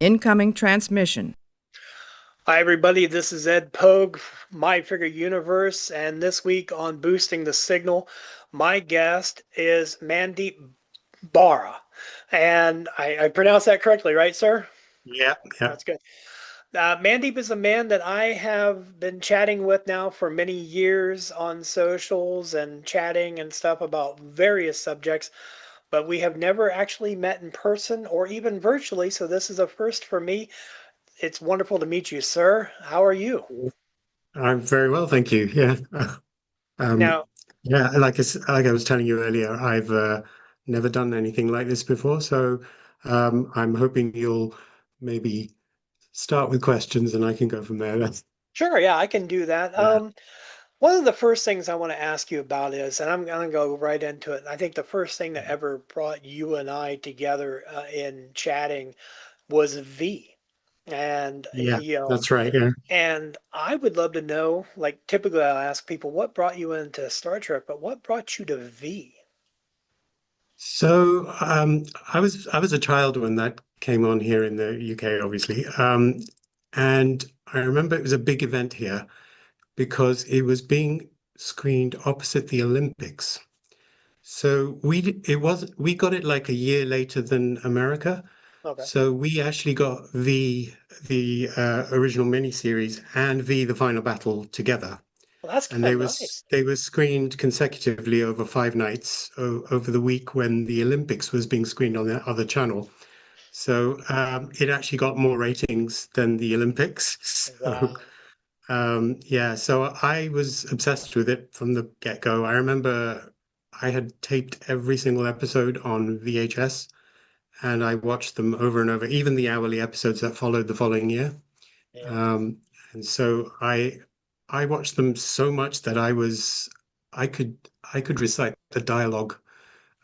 Incoming transmission. Hi, everybody. This is Ed Pogue, My Figure Universe, and this week on Boosting the Signal, my guest is Mandeep Bahra. And I pronounced that correctly, right, sir? Yeah, yeah, That's good. Mandeep is a man that I have been chatting with now for many years on socials and chatting and stuff about various subjects, but we have never actually met in person or even virtually, so this is a first for me. It's wonderful to meet you, sir. How are you? I'm very well, thank you. Yeah, um, Now, yeah. Like I was telling you earlier, I've never done anything like this before, so I'm hoping you'll maybe start with questions, and I can go from there. That's sure, yeah, I can do that. yeah, One of the first things I want to ask you about is, and I'm going to go right into it. I think the first thing that ever brought you and I together in chatting was V. And, yeah. That's right. Yeah. and I would love to know, like typically I'll ask people, what brought you into Star Trek, but what brought you to V? So I was a child when that came on here in the UK, obviously, and I remember it was a big event here because it was being screened opposite the Olympics. So we got it like a year later than America. Okay. So we actually got the original miniseries and the Final Battle together, Well, that's and kind of nice. they were screened consecutively over 5 nights over the week when the Olympics was being screened on the other channel. So it actually got more ratings than the Olympics. So Wow. yeah, so I was obsessed with it from the get-go. I remember I had taped every single episode on VHS and I watched them over and over, even the hourly episodes that followed the following year. Yeah. Um, and so I watched them so much that I could I could recite the dialogue.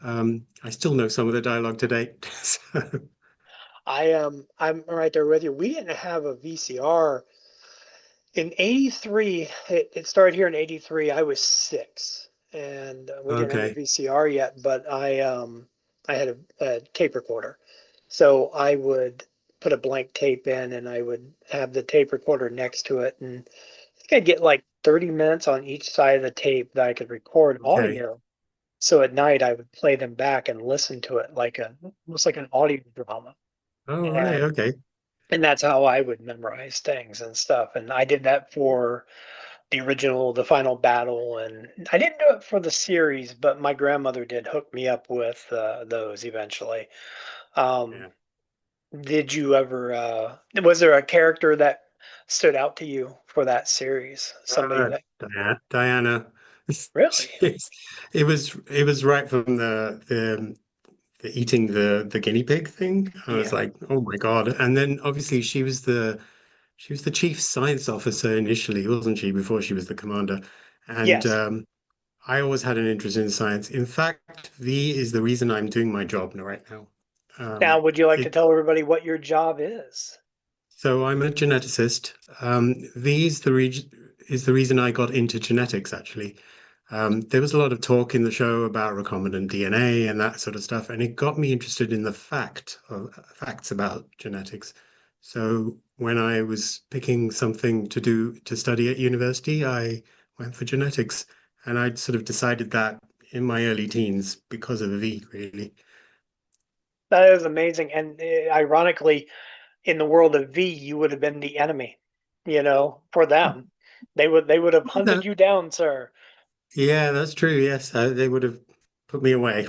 I still know some of the dialogue today. So, I'm right there with you. We didn't have a VCR in 83. It started here in 83. I was 6 and we didn't have a okay, VCR yet, but I had a tape recorder. So I would put a blank tape in and I would have the tape recorder next to it, and I think I'd get like 30 minutes on each side of the tape that I could record okay. audio. So at night I would play them back and listen to it like a almost like an audio drama. Oh, right, And okay. and that's how I would memorize things and stuff. And I did that for the original, the final battle, and I didn't do it for the series, but my grandmother did hook me up with those eventually. Um, Yeah. did you ever? Was there a character that stood out to you for that series? Somebody that Diana. really? It was right from the eating the guinea pig thing. I was Yeah. like, oh my God. And then obviously she was the chief science officer initially, wasn't she, before she was the commander. And Yes. I always had an interest in science. In fact, V is the reason I'm doing my job right now. Now, would you like to It tell everybody what your job is? So I'm a geneticist. V is the reason I got into genetics, actually. There was a lot of talk in the show about recombinant DNA and that sort of stuff, and it got me interested in the facts about genetics. So when I was picking something to study at university, I went for genetics, and I'd sort of decided that in my early teens because of V, really. That is amazing. And ironically, in the world of V, you would have been the enemy, for them. They would have hunted That- you down, sir. yeah, that's true. Yes, they would have put me away.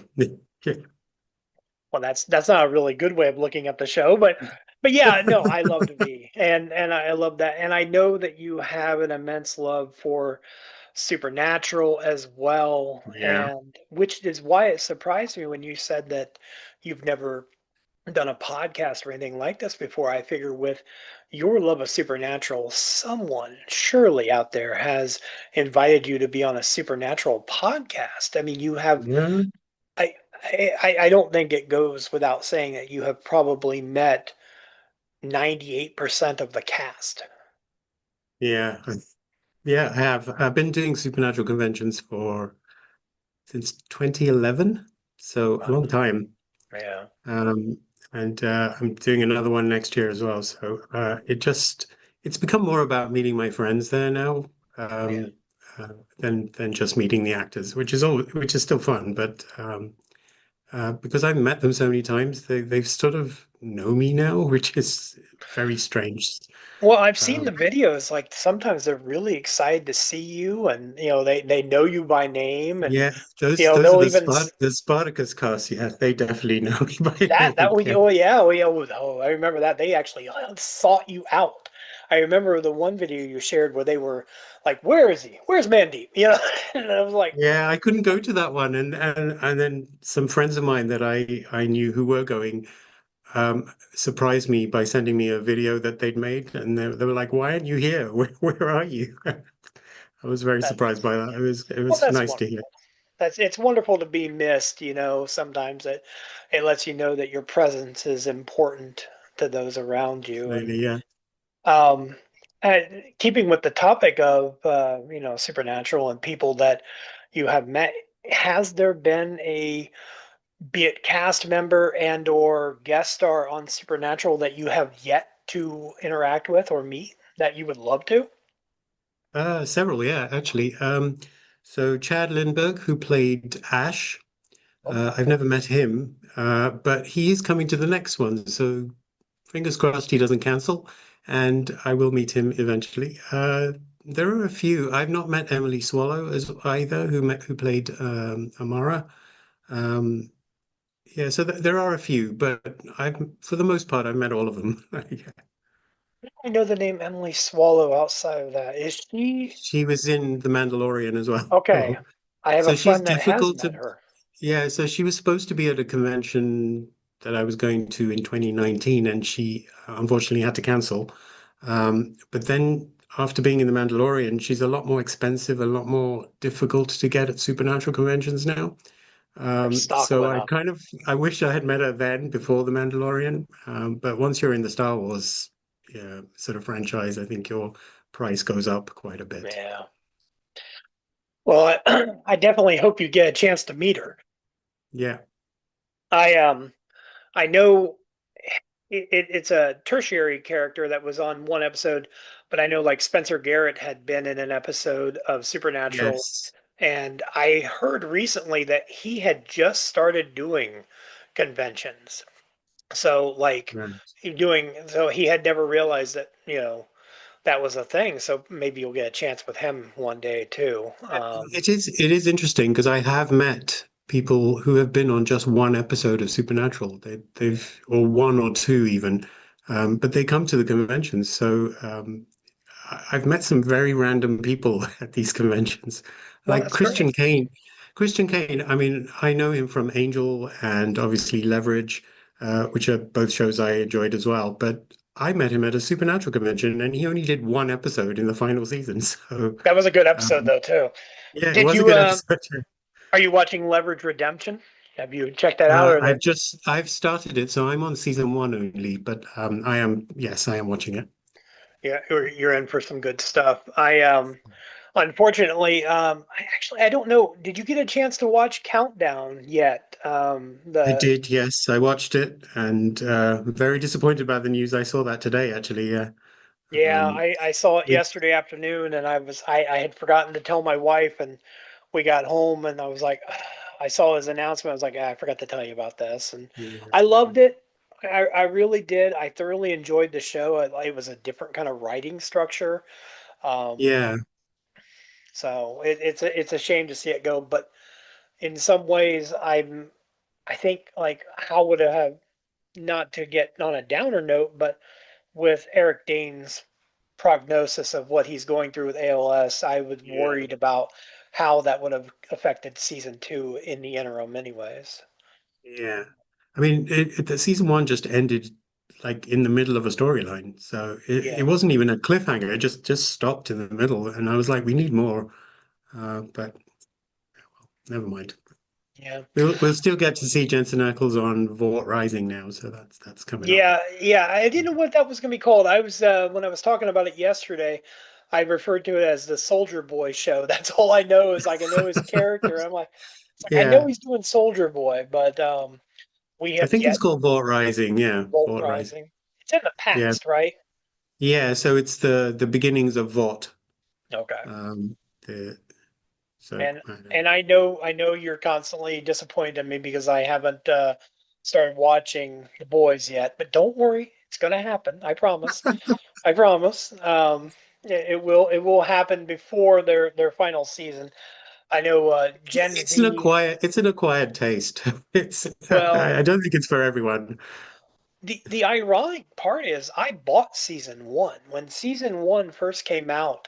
Well, that's not a really good way of looking at the show, but yeah, no, I loved V, and I love that, and I know that you have an immense love for Supernatural as well, Yeah. and which is why it surprised me when you said that you've never done a podcast or anything like this before. I figure with your love of Supernatural, someone surely out there has invited you to be on a Supernatural podcast. I mean, you have. Yeah. I, I don't think it goes without saying that you have probably met 98% of the cast. Yeah. Yeah, I have. I've been doing supernatural conventions for since 2011, so a Wow. long time. Yeah. Um, and I'm doing another one next year as well. So it's become more about meeting my friends there now, Yeah. um, than just meeting the actors, which is still fun. But because I've met them so many times, they've sort of know me now, which is very strange. Well, I've seen the Um, videos. Like sometimes they're really excited to see you, and they know you by name, and yeah, those are they'll the even The Spartacus cast. Yeah, they definitely know me by that name. we Yeah, oh yeah oh I remember that they actually sought you out. I remember the one video you shared where they were like, "Where is he? Where's Mandeep?" And I was like, yeah, I couldn't go to that one, and then some friends of mine that I knew who were going surprised me by sending me a video that they'd made, and they were like, "Why aren't you here? Where are you?" I was very surprised "That's by that. It well, was that's nice to hear. wonderful. That's it's wonderful to be missed. Sometimes it lets you know that your presence is important to those around you, and Absolutely, yeah. Um, uh, keeping with the topic of supernatural and people that you have met, has there been be it cast member and or guest star on Supernatural that you have yet to interact with or meet that you would love to? Several, yeah, actually. So Chad Lindbergh, who played Ash, Oh, I've never met him, but he is coming to the next one. So fingers crossed he doesn't cancel, and I will meet him eventually. There are a few. I've not met Emily Swallow as either, who played Amara. Um, yeah, so there are a few, but I've for the most part I've met all of them. Yeah. I know the name Emily Swallow outside of that. Is she She was in The Mandalorian as well. okay? I have a So she's friend that has difficult met to, her. yeah, so she was supposed to be at a convention that I was going to in 2019, and she unfortunately had to cancel. But then after being in The Mandalorian, she's a lot more expensive, a lot more difficult to get at supernatural conventions now. Her stock So went up. I wish I had met her then before The Mandalorian. But once you're in the Star Wars, yeah, sort of franchise, I think your price goes up quite a bit. Yeah. Well, I definitely hope you get a chance to meet her. Yeah. I I know it's a tertiary character that was on one episode, but I know like Spencer Garrett had been in an episode of Supernatural, Yes. and I heard recently that he had just started doing conventions. So like Right. so he had never realized that, that was a thing. So maybe you'll get a chance with him one day too. It is interesting because I have met people who have been on just one episode of Supernatural. They've or one or two even, but they come to the conventions. So I've met some very random people at these conventions, Well, like that's great. Christian Kane. Christian Kane. I mean, I know him from Angel and obviously Leverage, which are both shows I enjoyed as well. But I met him at a Supernatural convention, and he only did one episode in the final season. So. That was a good episode Um, though too. yeah, it Did was a you good episode. are you watching Leverage Redemption? Have you checked that out or the I've started it, so I'm on season one only, but yes, I am watching it. yeah, you're in for some good stuff. I unfortunately I don't know. Did you get a chance to watch Countdown yet? I The did, yes, I watched it, and very disappointed about the news. I saw that today, actually. Yeah, Yeah, um, I saw it it, yesterday afternoon, and I had forgotten to tell my wife, and we got home, and I was like, I saw his announcement. I was like, I forgot to tell you about this, and yeah, I loved it. I really did. I thoroughly enjoyed the show. It was a different kind of writing structure, um, yeah, so it's a shame to see it go. But in some ways, I think like how would it have not to get on a downer note, but with Eric Dane's prognosis of what he's going through with ALS, I was yeah, worried about how that would have affected season two in the interim, anyways. yeah. I mean, the season one just ended like in the middle of a storyline, so it Yeah, wasn't even a cliffhanger. It just stopped in the middle, and I was like, we need more. But never mind. yeah, We'll still get to see Jensen Ackles on Vought Rising now, so that's coming up. yeah. I didn't know what that was going to be called. I was when I was talking about it yesterday, I referred to it as the Soldier Boy show. That's all I know is like I know his character. I'm like, it's like I know Yeah, he's doing Soldier Boy, but We I have think it's yet called Vault Rising. Yeah, Volt Vault Rising. Rising. It's in the Yeah, past, right? yeah. So it's the beginnings of Vault. Okay. Um, the so And I don't know. and I know you're constantly disappointed in me because I haven't started watching The Boys yet, but don't worry, it's gonna happen. I promise. I promise. It will happen before their final season. I know Gen Z. It's an acquired taste. It's Well, I don't think it's for everyone. the ironic part is I bought season one when season one first came out.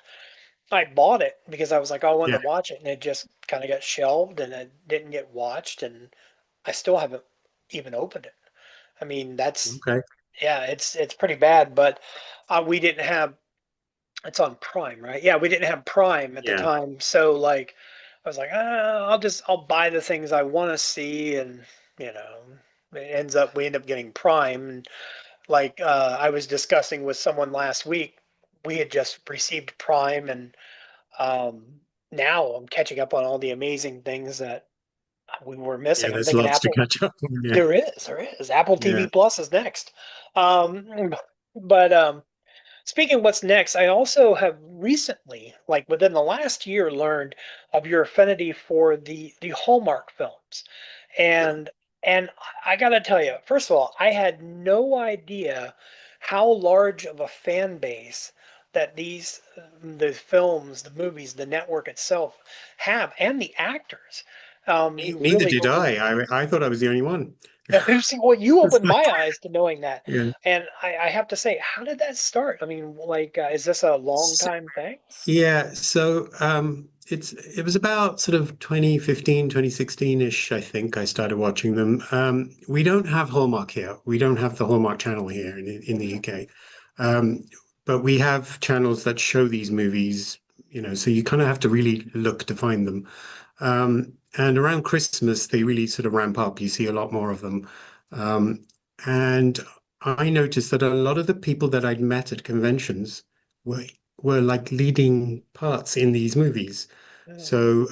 I bought it because I was like, oh, I wanted Yeah. to watch it, and it just kind of got shelved and it didn't get watched, and I still haven't even opened it. I mean, that's Okay. yeah, it's pretty bad, but we didn't have it's on Prime, right? Yeah, we didn't have Prime at the Yeah. time, so like I was like, I'll buy the things I want to see, and you know, we end up getting Prime, and like I was discussing with someone last week, we had just received Prime, and now I'm catching up on all the amazing things that we were Yeah. missing. I'm There's thinking lots to Apple. catch up on. Yeah. There is. Apple Yeah. TV Plus is next. But speaking of what's next, I also have recently, like within the last year, learned of your affinity for the Hallmark films, and and I gotta tell you, first of all, I had no idea how large of a fan base that the films, the movies, the network itself have, and the actors. You Neither really did I. I thought I was the only one. see, well, you It's opened like, my eyes to knowing that, yeah. and I have to say, how did that start? I mean, like, is this a long time thing? Yeah, so it was about sort of 2015, 2016-ish, I think I started watching them. We don't have Hallmark here. We don't have the Hallmark channel here in the Mhm. UK. Um, but we have channels that show these movies, so you kind of have to really look to find them. And around Christmas, they really sort of ramp up. You see a lot more of them. Um, and I noticed that a lot of the people that I'd met at conventions were were like leading parts in these movies. Mm. So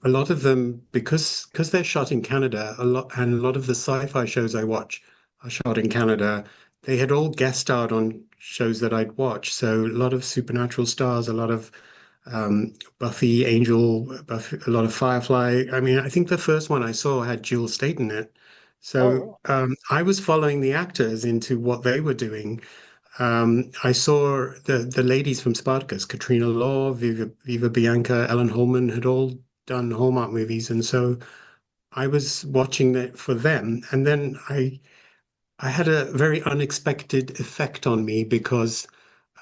a lot of them, because they're shot in Canada, a lot of the sci-fi shows I watch are shot in Canada. They had all guest starred on shows that I'd watch. So a lot of supernatural stars, a lot of Buffy, a lot of Firefly. I mean, I think the first one I saw had Jewel State in it. Oh, So really? I was following the actors into what they were doing. I saw the ladies from Spartacus, Katrina Law, Viva Bianca, Ellen Holman had all done Hallmark movies, and so I was watching it for them. And then I had a very unexpected effect on me because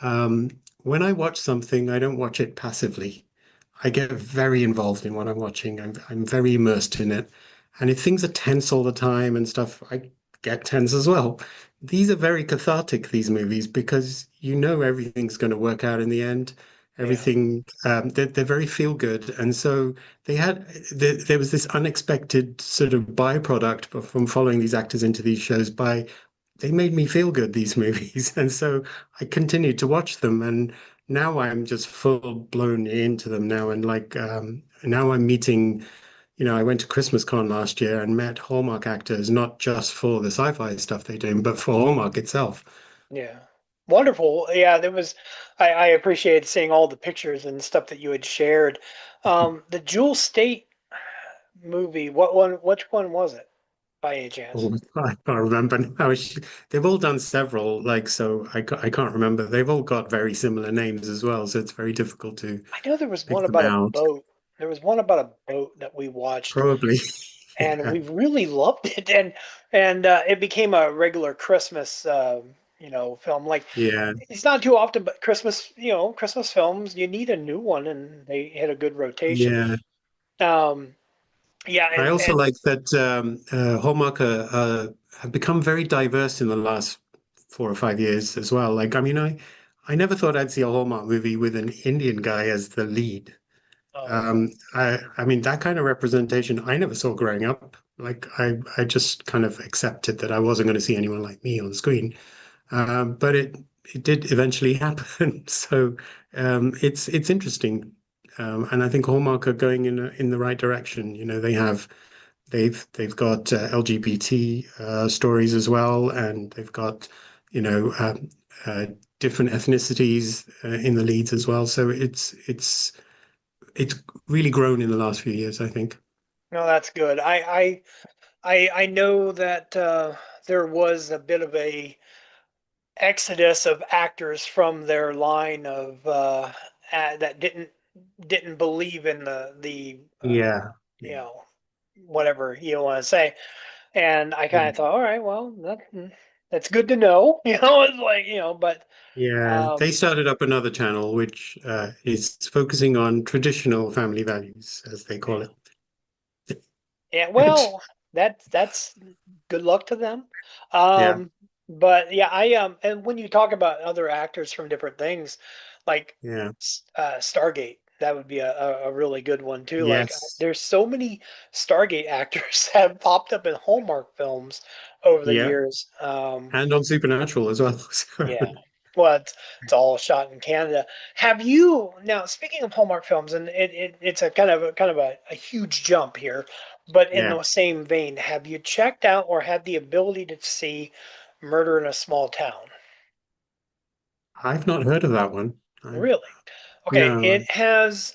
um, when I watch something, I don't watch it passively. I get very involved in what I'm watching. I'm very immersed in it. And if things are tense all the time and stuff, I get tense as well. These are very cathartic, these movies, because you know everything's going to work out in the end. Yeah. Everything, they're very feel good. And so there was this unexpected sort of byproduct from following these actors into these shows they made me feel good, these movies. And so I continued to watch them. And now I'm just full blown into them now. And now I'm meeting, I went to Christmas Con last year and met Hallmark actors, not just for the sci-fi stuff they do, but for Hallmark itself. Yeah. Wonderful. Yeah, there was. I appreciated seeing all the pictures and stuff that you had shared. The Jewel State movie. What one? Which one was it, by any chance? Oh, I can't remember now. They've all done several, so I can't remember. They've all got very similar names as well, so it's very difficult to I know there was one pick them about a out. boat. There was one about a boat that we watched, Probably. and Yeah. we really loved it, and it became a regular Christmas, film. Like Yeah. it's not too often, but Christmas films, you need a new one, and they had a good rotation. Yeah. Um, yeah, I and also like that Hallmark have become very diverse in the last 4 or 5 years as well. Like, I mean, I never thought I'd see a Hallmark movie with an Indian guy as the lead. yeah, I mean, that kind of representation I never saw growing up. Like, I just kind of accepted that I wasn't going to see anyone like me on screen. But it did eventually happen. So it's interesting. And I think Hallmark are going in the right direction. They have They've got LGBT stories as well, and they've got you know uh, different ethnicities in the leads as well. So it's really grown in the last few years, I think. No, that's good. I know that there was a bit of a exodus of actors from their line of that didn't believe in the Yeah, you yeah, know whatever you want to say, and I kind yeah, of thought, all right, well that's good to know, it's like but yeah. They um, started up another channel which is focusing on traditional family values, as they call yeah. it. Yeah, Which, well, that's good luck to them. yeah, But yeah, and when you talk about other actors from different things, like yeah, Stargate, that would be a really good one too. Like yes, there's so many Stargate actors that have popped up in Hallmark films over the yeah, years. and on Supernatural as well. So, Yeah. Well, it's all shot in Canada. Have you now? Speaking of Hallmark films, and it's a kind of a huge jump here, but in yeah, the same vein, have you checked out or had the ability to see Murder in a Small Town? I've not heard of that one. Really? Okay, No, it has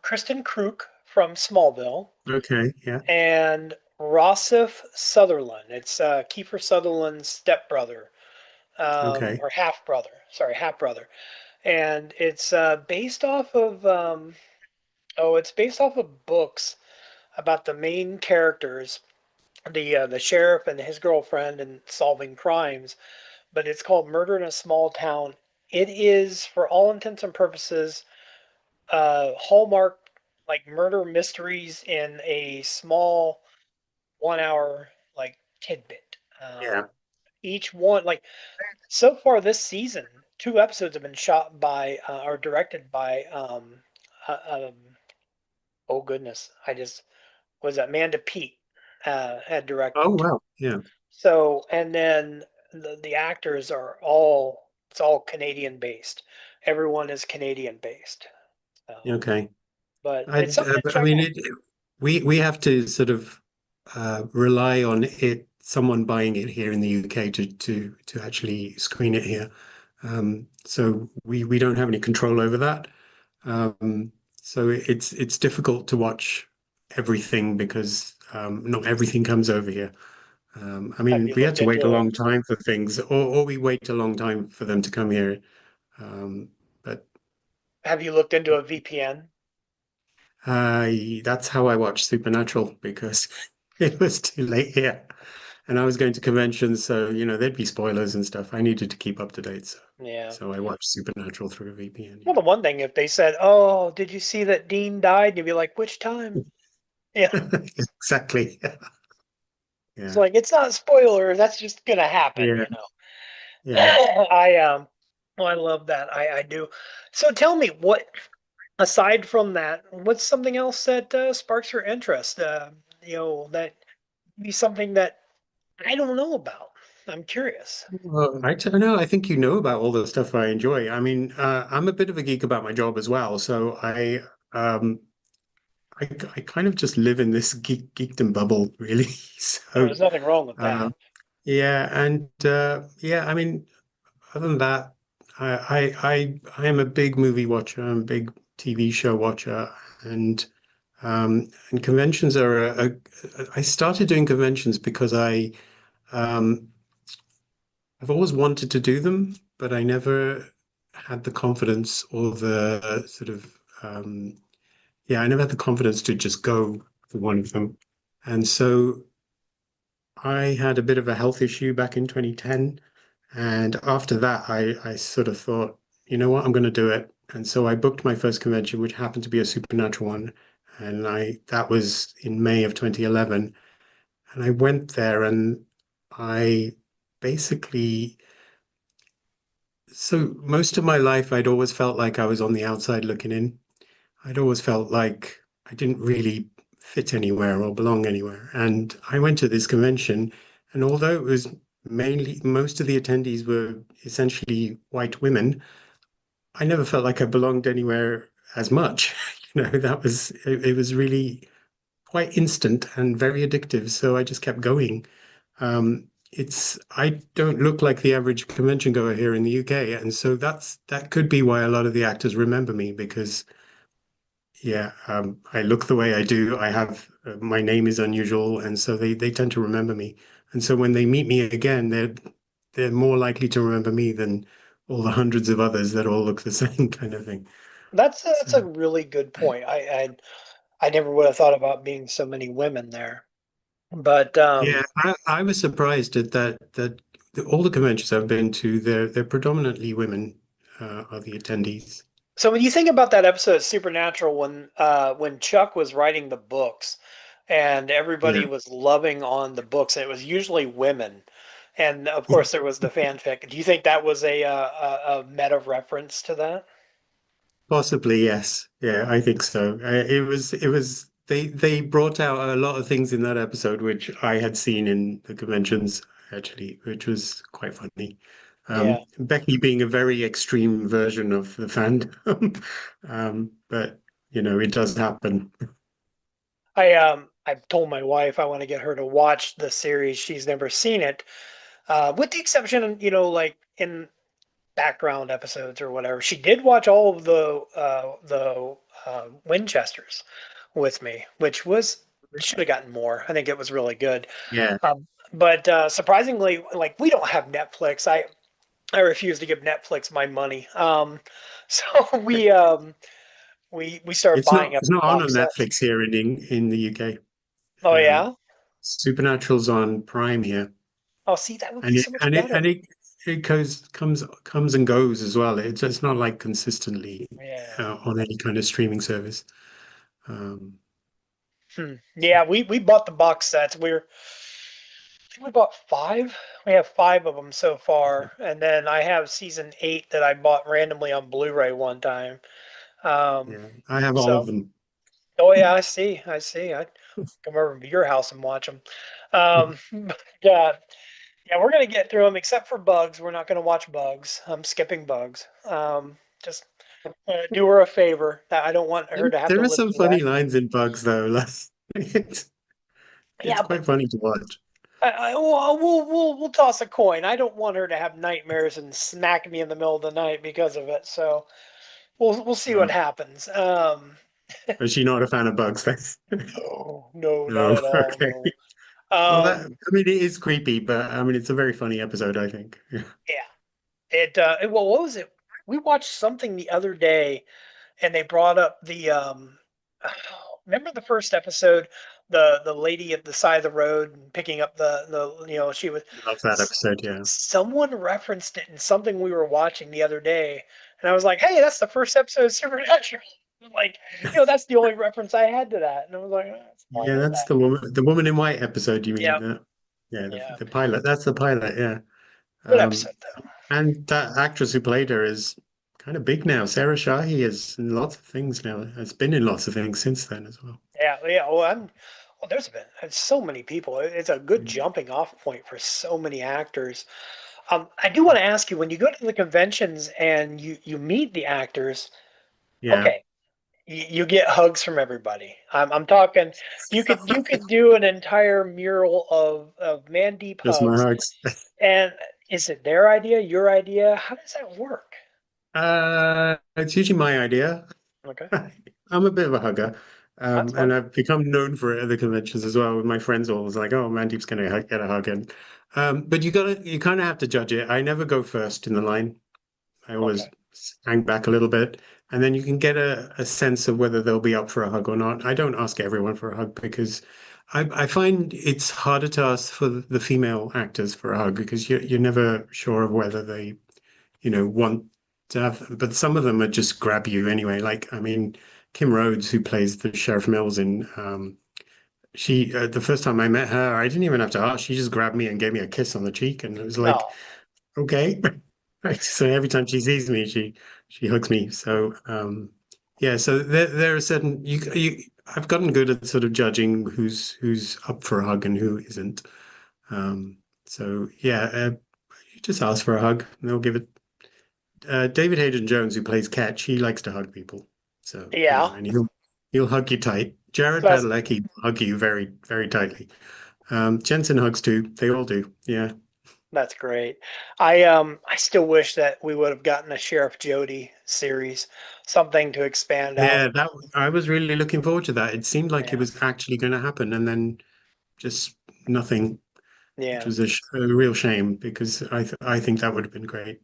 Kristen Kruk from Smallville okay, yeah, and Rossif Sutherland. It's Kiefer Sutherland's stepbrother, okay. or half brother. Sorry, half brother. And it's based off of it's based off of books about the main characters, the sheriff and his girlfriend, and solving crimes. But it's called Murder in a Small Town. It is, for all intents and purposes, Hallmark like murder mysteries in a small 1 hour like tidbit. Yeah. Each one like so far this season, two episodes have been shot by or directed by uh, um, oh goodness, I just was that Amanda Pete had Oh, directed. wow. Yeah. So and then the actors are all it's all Canadian based. Everyone is Canadian based. So, Okay. but it's something to But I check mean, out. we have to sort of rely on someone buying it here in the UK to actually screen it here. So we don't have any control over that. So it's difficult to watch everything because not everything comes over here. I Have mean, you we had looked to wait a into long time for things, or we wait a long time for them to come here. But a VPN? that's how I watched Supernatural because it was too late here. And I was going to conventions, so there'd be spoilers and stuff. I needed to keep up to date, Yeah. so I watched Supernatural through a VPN. Well, the one thing if they said, "Oh, did you see that Dean died?" You'd be like, "Which time?" Yeah. Yeah, exactly. It's Yeah, like it's not a spoiler. That's just gonna happen, yeah, yeah. I well, I love that. I do. So tell me, what aside from that, what's something else that sparks your interest? That be something that I don't know about. I'm curious. Well, I don't know. I think you know about all the stuff I enjoy. I mean, I'm a bit of a geek about my job as well, so um, I kind of just live in this geekdom bubble, really. Well, So, there's nothing wrong with uh, that. yeah, and yeah, I mean, other than that, I am a big movie watcher. I'm a big TV show watcher, and conventions are I started doing conventions because um, I've always wanted to do them, but I never had the confidence or the sort of yeah, I never had the confidence to just go for one of them. And so I had a bit of a health issue back in 2010. And after that, I sort of thought, you know what, I'm going to do it. And so I booked my first convention, which happened to be a supernatural one. And that was in May of 2011. And I went there and I basically, so most of my life, I'd always felt like I was on the outside looking in. I'd always felt like I didn't really fit anywhere or belong anywhere. And I went to this convention, and although it was mainly most of the attendees were essentially white women, I never felt like I belonged anywhere as much. That was it was really quite instant and very addictive. So I just kept going. I don't look like the average convention goer here in the UK, and so that could be why a lot of the actors remember me because yeah, I look the way I do. I have my name is unusual, and so they tend to remember me. And so when they meet me again, they're more likely to remember me than all the hundreds of others that all look the same kind of thing. That's a So really good point. I never would have thought about being so many women there. But yeah, I was surprised at all the conventions I've been to, they're predominantly women are the attendees. so when you think about that episode of Supernatural when Chuck was writing the books and everybody Yeah. was loving on the books, and it was usually women. And of course there was the fanfic. Do you think that was a meta reference to that? Possibly, yes. Yeah, I think so. They brought out a lot of things in that episode which I had seen in the conventions actually, which was quite funny. Yeah. Becky being a very extreme version of the fandom. But it does happen. I've told my wife I want to get her to watch the series. She's never seen it. With the exception, like in background episodes or whatever. She did watch all of the Winchesters with me, which was should have gotten more. I think it was really good. Yeah. But surprisingly, like we don't have Netflix. I refuse to give Netflix my money. So we started buying up It's not on box sets. Netflix here in the UK. Oh Um, yeah. Supernatural's on Prime here. Oh, see, that would be And it so much and it better. and it comes and goes as well. It's not like consistently Yeah. on any kind of streaming service. Um, Hmm. so Yeah, we bought the box sets. I think we bought five. We have five of them so far, and then I have season eight that I bought randomly on Blu-ray one time. Um, yeah, I have all of so, them. oh yeah, I see. I come over to your house and watch them. Yeah, yeah, we're gonna get through them except for Bugs. We're not gonna watch Bugs. I'm skipping Bugs. Just do her a favor. I don't want her to have to There are listen some to that. funny lines in Bugs though. Like, it's it's Yeah, but quite funny to watch. we'll toss a coin. I don't want her to have nightmares and smack me in the middle of the night because of it. So we'll see what Uh, happens. is she not a fan of Bugs then? No, no, not No. at all. Okay. No. Well, I Um, mean, it is creepy, but I mean, it's a very funny episode, I think. Yeah. yeah. Well, what was it? We watched something the other day, and they brought up remember the first episode, the lady at the side of the road and picking up she was Love that episode. Yeah. someone referenced it in something we were watching the other day, and I was like, "Hey, that's the first episode of Supernatural." Like, that's the only reference I had to that, and I was like, oh, "That's how I Yeah, know that's that." the woman in white episode, you mean? Yeah, Yeah, yeah, the pilot. That's the pilot, yeah. good episode Um, though. and that actress who played her is kind of big now. Sarah Shahi is in lots of things now. Has been in lots of things since then as well. Yeah, yeah. Well, there's so many people. It's a good Mm. jumping off point for so many actors. I do want to ask you, when you go to the conventions and you meet the actors, Yeah, okay, you get hugs from everybody. I'm talking. You could do an entire mural of Mandeep just my hugs. hugs. And is it their idea, your idea? How does that work? It's usually my idea. Okay, I'm a bit of a hugger. that's And fun. I've become known for it at the conventions as well. With my friends always like, oh, Mandeep's gonna get a hug. And but you kind of have to judge it. I never go first in the line. I always Okay, hang back a little bit, and then you can get a sense of whether they'll be up for a hug or not. I don't ask everyone for a hug because I find it's harder to ask for the female actors for a hug because you're never sure of whether they, want to have, but some of them are just grab you anyway. Like, I mean, Kim Rhodes, who plays the Sheriff Mills in, she, the first time I met her, I didn't even have to ask. She just grabbed me and gave me a kiss on the cheek. And it was like, no, okay. Right. So every time she sees me, she hugs me. So yeah. So there are certain I've gotten good at sort of judging who's up for a hug and who isn't. So yeah, you just ask for a hug and they'll give it. David Hayden Jones, who plays Catch, he likes to hug people. So yeah. and he'll hug you tight. Jared So that's Padalecki hug you very, very tightly. Jensen hugs too. They all do. Yeah. that's great. I still wish that we would have gotten a Sheriff Jody series, something to expand out. Yeah, that I was really looking forward to that. It seemed like it Yeah, was actually going to happen, and then just nothing, which yeah. was a real shame because I think that would have been great.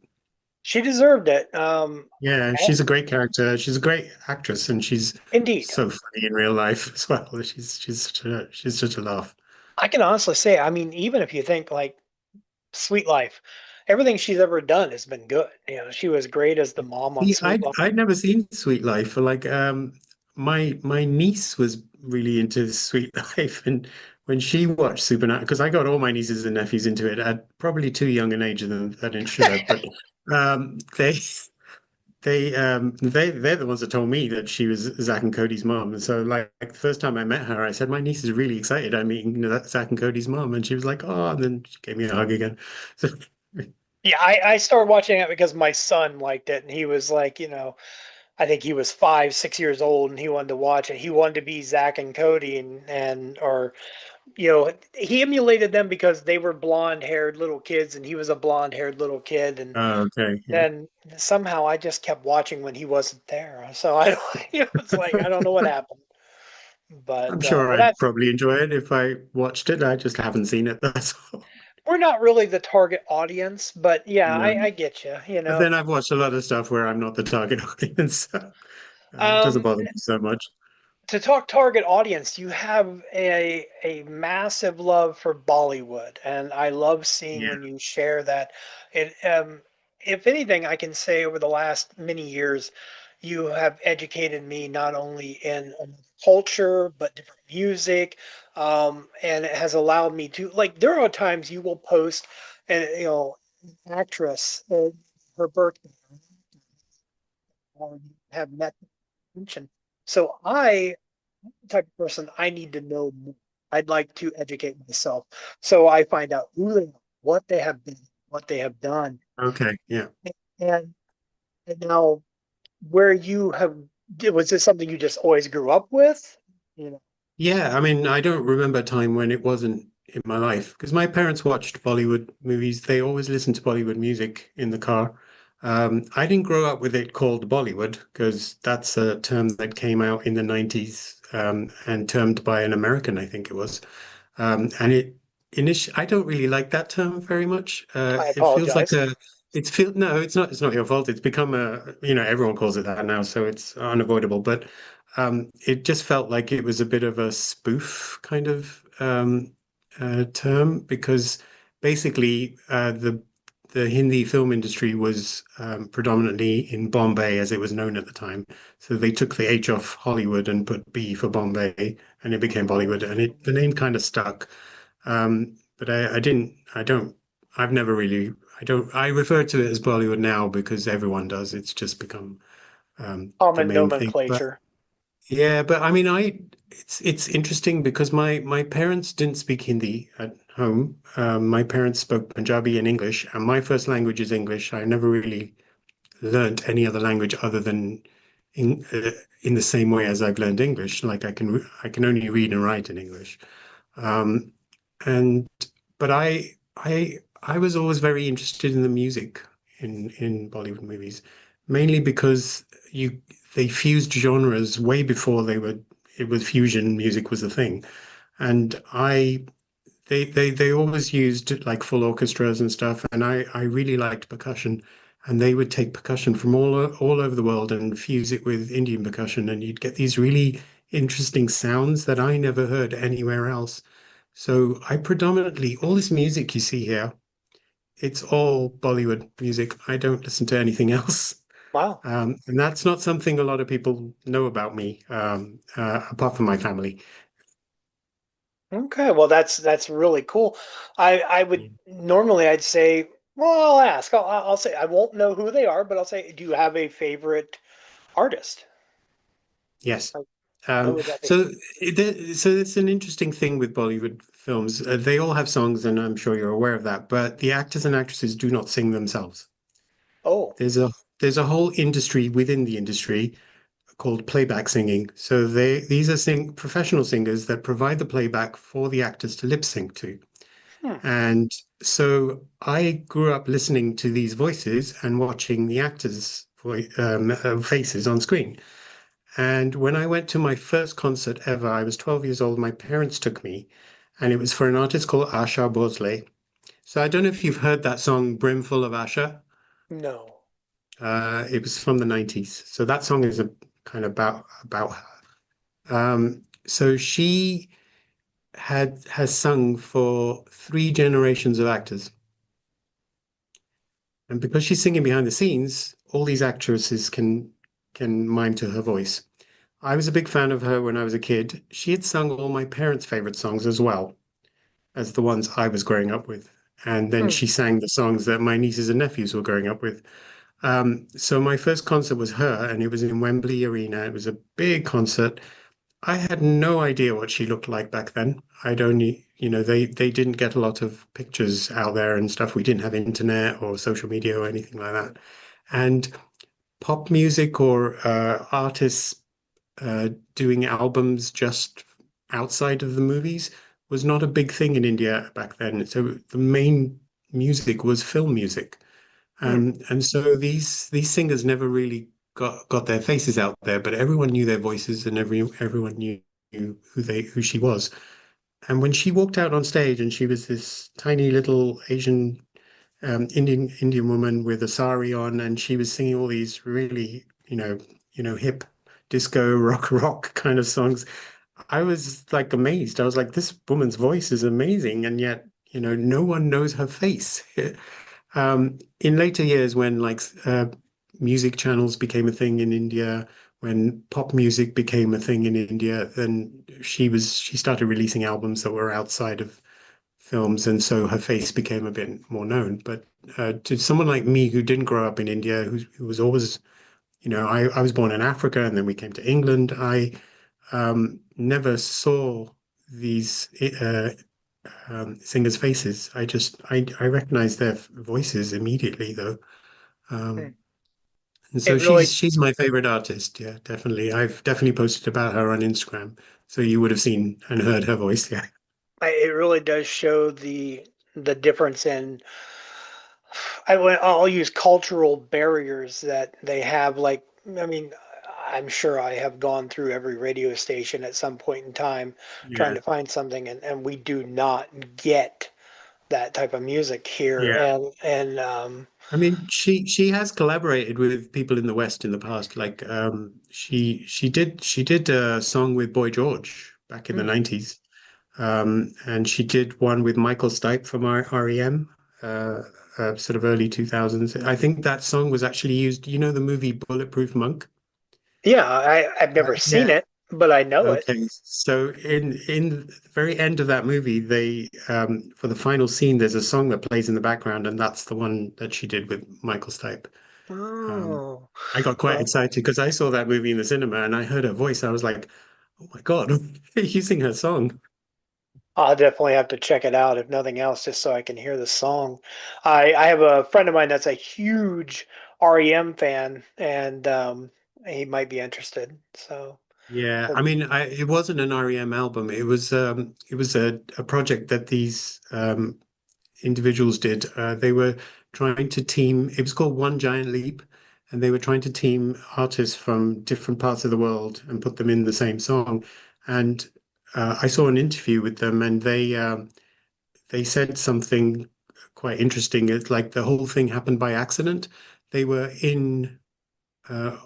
She deserved it. Yeah, she's a great character. She's a great actress, and she's Indeed. so funny in real life as well. She's such a laugh. I can honestly say, I mean, even if you think like Sweet Life, everything she's ever done has been good. You know, she was great as the mom on See, Sweet Life. I'd never seen Sweet Life. Like, my niece was really into Sweet Life, and when she watched Supernatural, because I got all my nieces and nephews into it at probably too young an age than it should have, but they they're the ones that told me that she was Zach and Cody's mom. And so like the first time I met her, I said, my niece is really excited. I'm meeting, that Zach and Cody's mom. And she was like, oh, and then she gave me a hug again. So Yeah, I started watching it because my son liked it, and he was like, I think he was 5, 6 years old, and he wanted to watch it. He wanted to be Zach and Cody, and or he emulated them because they were blonde-haired little kids, and he was a blonde-haired little kid, and okay, yeah. then somehow I just kept watching when he wasn't there. So I don't, it's like I don't know what happened, I'm but sure I'd that's probably enjoy it if I watched it. I just haven't seen it, that's all. we're not really the target audience, but yeah, No. I get you. But then I've watched a lot of stuff where I'm not the target audience, so it doesn't Um, bother me so much. to talk target audience, you have a massive love for Bollywood, and I love seeing Yeah. when you share that. It if anything, I can say over the last many years, you have educated me not only in culture but different music, and it has allowed me to like. There are times you will post, and actress, her birthday, or you have met mention. So the type of person I need to know more. I'd like to educate myself. So I find out who they are, what they have been, what they have done. Okay. Yeah. And, and now where you have, was this something you just always grew up with? You know, Yeah, I mean, I don't remember a time when it wasn't in my life because my parents watched Bollywood movies. They always listened to Bollywood music in the car. I didn't grow up with it called Bollywood because that's a term that came out in the 90s, and termed by an American, I think it was. And I don't really like that term very much. I It feels like apologize. no, it's not your fault. It's become everyone calls it that now, so it's unavoidable. But it just felt like it was a bit of a spoof kind of term because basically the Hindi film industry was predominantly in Bombay as it was known at the time. So they took the H off Hollywood and put B for Bombay, and it became Bollywood, and the name kind of stuck. But I don't, I've never really, I refer to it as Bollywood now because everyone does. It's just become the Common main thing. But nomenclature. yeah, but I mean, it's interesting because my parents didn't speak Hindi at home. My parents spoke Punjabi and English, and my first language is English. I never really learned any other language other than in the same way as I've learned English. Like I can only read and write in English. Um, and but I was always very interested in the music in Bollywood movies, mainly because you they fused genres way before it was fusion music was a thing. And they always used like full orchestras and stuff, and I really liked percussion. And they would take percussion from all over the world and fuse it with Indian percussion, and you'd get these really interesting sounds that I never heard anywhere else. So I predominantly, all this music you see here, it's all Bollywood music. I don't listen to anything else. Wow. And that's not something a lot of people know about me, apart from my family. Okay, well that's really cool. I would normally I'd say, well, I'll ask. I'll say I won't know who they are, but I'll say, do you have a favorite artist? Yes. Like, who Um, would that be? so, so it's an interesting thing with Bollywood films. They all have songs, and I'm sure you're aware of that. But the actors and actresses do not sing themselves. Oh, There's a there's a whole industry within the industry called playback singing. So these are professional singers that provide the playback for the actors to lip sync to. Hmm. And so I grew up listening to these voices and watching the actors' faces on screen. And when I went to my first concert ever, I was 12 years old. My parents took me, and it was for an artist called Asha Bhosle. So I don't know if you've heard that song "Brimful of Asha." No. It was from the 90s. So that song is a kind of about her. So she has sung for three generations of actors. And because she's singing behind the scenes, all these actresses can mime to her voice. I was a big fan of her when I was a kid. She had sung all my parents' favorite songs as well as the ones I was growing up with. And then Hmm. she sang the songs that my nieces and nephews were growing up with. So my first concert was her, and it was in Wembley Arena. It was a big concert. I had no idea what she looked like back then. I'd only, they didn't get a lot of pictures out there and stuff. We didn't have internet or social media or anything like that. And pop music or artists doing albums just outside of the movies was not a big thing in India back then. So the main music was film music. Hmm. And so these singers never really got their faces out there, but everyone knew their voices and everyone knew who she was. And when she walked out on stage and she was this tiny little Asian Indian woman with a sari on, and she was singing all these really, hip disco rock kind of songs. I was like amazed. I was like, this woman's voice is amazing, and yet, no one knows her face. In later years, when music channels became a thing in India, when pop music became a thing in India, then she started releasing albums that were outside of films, and so her face became a bit more known. But to someone like me who didn't grow up in India, who was always, I was born in Africa and then we came to England. I never saw these singers' faces. I recognized their voices immediately, though. Hmm. Um, and so It really she's my favorite artist. Yeah, definitely. I've definitely posted about her on Instagram, so you would have seen and heard her voice. Yeah, it really does show the difference in I'll use cultural barriers that they have. Like, I mean, I'm sure I have gone through every radio station at some point in time trying yeah, to find something, and we do not get that type of music here. yeah. And I mean, she has collaborated with people in the West in the past. Like, she did a song with Boy George back in the hmm, 90s. And she did one with Michael Stipe from REM, sort of early 2000s. I think that song was actually used, the movie Bulletproof Monk? yeah, I've never seen Yeah. it, but I know it. Okay. So in the very end of that movie, they for the final scene, there's a song that plays in the background, and that's the one that she did with Michael Stipe. Um, Oh, I got quite well, excited because I saw that movie in the cinema and I heard her voice. I was like, "Oh my God, using her song." I'll definitely have to check it out if nothing else, just so I can hear the song. I have a friend of mine that's a huge REM fan, and he might be interested. So, Yeah, but I mean, it wasn't an REM album. It was a project that these individuals did. They were trying to team. It was called One Giant Leap, and they were trying to team artists from different parts of the world and put them in the same song. And I saw an interview with them, and they said something quite interesting. It's like the whole thing happened by accident. They were in uh,